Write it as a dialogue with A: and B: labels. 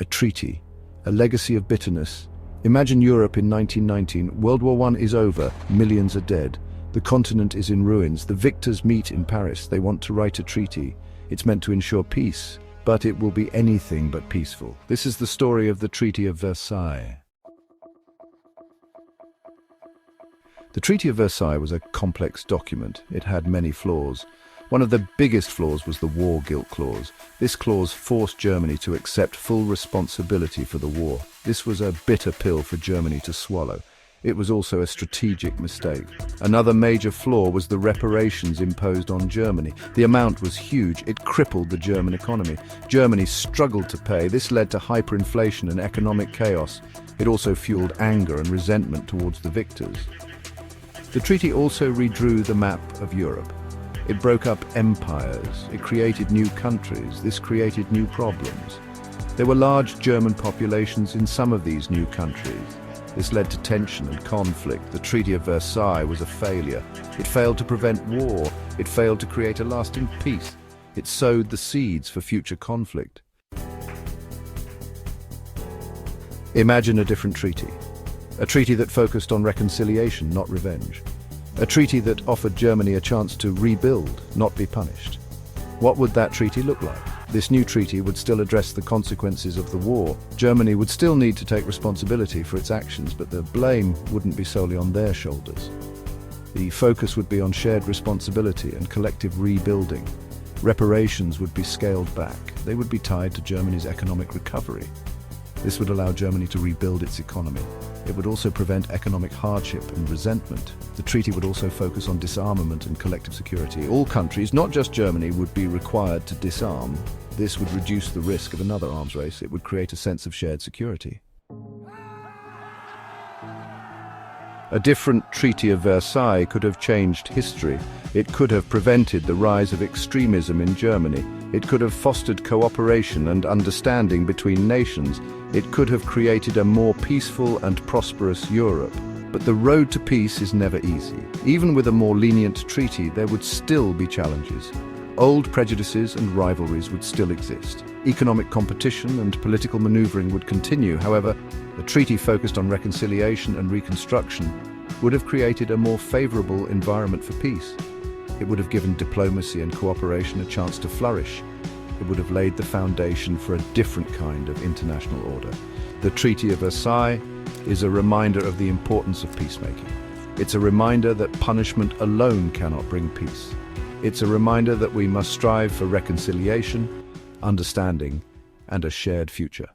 A: A treaty, a legacy of bitterness. Imagine Europe in 1919. World War I is over, millions are dead. The continent is in ruins. The victors meet in Paris. They want to write a treaty. It's meant to ensure peace, but it will be anything but peaceful. This is the story of the Treaty of Versailles. The Treaty of Versailles was a complex document. It had many flaws. One of the biggest flaws was the war guilt clause. This clause forced Germany to accept full responsibility for the war. This was a bitter pill for Germany to swallow. It was also a strategic mistake. Another major flaw was the reparations imposed on Germany. The amount was huge. It crippled the German economy. Germany struggled to pay. This led to hyperinflation and economic chaos. It also fueled anger and resentment towards the victors. The treaty also redrew the map of Europe. It broke up empires. It created new countries. This created new problems. There were large German populations in some of these new countries. This led to tension and conflict. The Treaty of Versailles was a failure. It failed to prevent war. It failed to create a lasting peace. It sowed the seeds for future conflict. Imagine a different treaty. A treaty that focused on reconciliation, not revenge. A treaty that offered Germany a chance to rebuild, not be punished. What would that treaty look like? This new treaty would still address the consequences of the war. Germany would still need to take responsibility for its actions, but the blame wouldn't be solely on their shoulders. The focus would be on shared responsibility and collective rebuilding. Reparations would be scaled back. They would be tied to Germany's economic recovery. This would allow Germany to rebuild its economy. It would also prevent economic hardship and resentment. The treaty would also focus on disarmament and collective security. All countries, not just Germany, would be required to disarm. This would reduce the risk of another arms race. It would create a sense of shared security. A different Treaty of Versailles could have changed history. It could have prevented the rise of extremism in Germany. It could have fostered cooperation and understanding between nations. It could have created a more peaceful and prosperous Europe. But the road to peace is never easy. Even with a more lenient treaty, there would still be challenges. Old prejudices and rivalries would still exist. Economic competition and political maneuvering would continue. However, a treaty focused on reconciliation and reconstruction would have created a more favorable environment for peace. It would have given diplomacy and cooperation a chance to flourish. It would have laid the foundation for a different kind of international order. The Treaty of Versailles is a reminder of the importance of peacemaking. It's a reminder that punishment alone cannot bring peace. It's a reminder that we must strive for reconciliation, understanding, and a shared future.